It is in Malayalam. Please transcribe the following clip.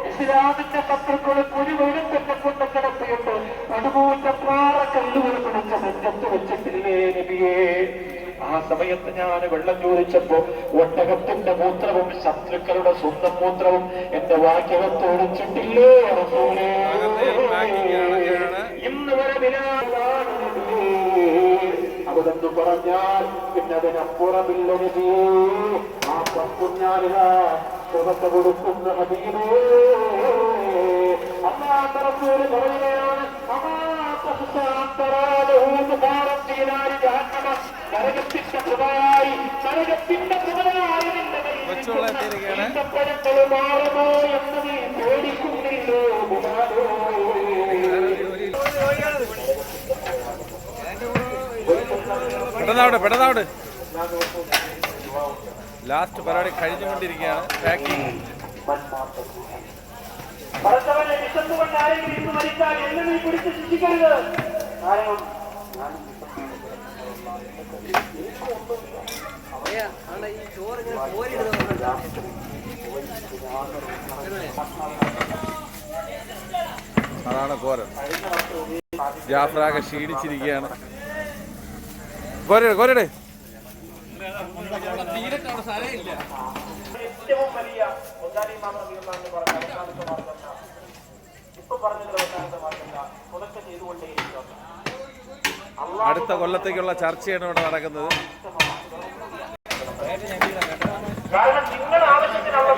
ഇസ്ലാമിന്റെ ശത്രുക്കളെ കുരുവെഴുത്തിന്റെ കൊണ്ട് കിടത്തിയിട്ട് പടുകൂറ്റ പാറക്കല്ലുകൾ പിടിച്ച നെഞ്ചത്ത് വെച്ചിട്ടില്ലേ നബിയേ? ആ സമയത്ത് ഞാൻ വെള്ളം ചോദിച്ചപ്പോ ഒട്ടകത്തിന്റെ മൂത്രവും ശത്രുക്കളുടെ സ്വന്തം മൂത്രവും എന്റെ വാക്യകത്ത് ഒഴിച്ചിട്ടില്ലേ റസൂലേ? ഇന്ന് വരെ അവിടെന്ന് പറഞ്ഞാൽ പിന്നെ അതിനപ്പുറമില്ല നബിയേ. ആ പക്കുഞ്ഞാലിതാ സുഖത്ത് കൊടുക്കുന്ന നബിയേ. അല്ലാഹുവിന്റെ റസൂൽ പറയുകയാണ്, നരകത്തിന്റെ കൃപയായി ഇഷ്ടപ്പെടുത്തൽ മാറുമോ എന്ന് നീ പേടിക്കുന്നില്ലോ? പെട്ടെന്നാവട്ടെ. ലാസ്റ്റ് പരിപാടി കഴിഞ്ഞുകൊണ്ടിരിക്കുകയാണ്. പാക്കിംഗ് വിശന്നുകൊണ്ട് ആരെങ്കിലും ഇന്ന് മരിച്ചാൽ എന്നെ നീ പിടിച്ച് ശിക്ഷിക്കരുത്. കാരണം അതാണ് കോരൻ. ജാഫറാകെ ക്ഷീണിച്ചിരിക്കുകയാണ്. കോരടെ ഏറ്റവും വലിയ ഇപ്പൊ പറഞ്ഞത് ചെയ്തുകൊണ്ടേയിരിക്കുക. അടുത്ത കൊല്ലത്തേക്കുള്ള ചർച്ചയാണ് ഇവിടെ നടക്കുന്നത്. കാരണം നിങ്ങൾ ആവശ്യത്തിനുള്ള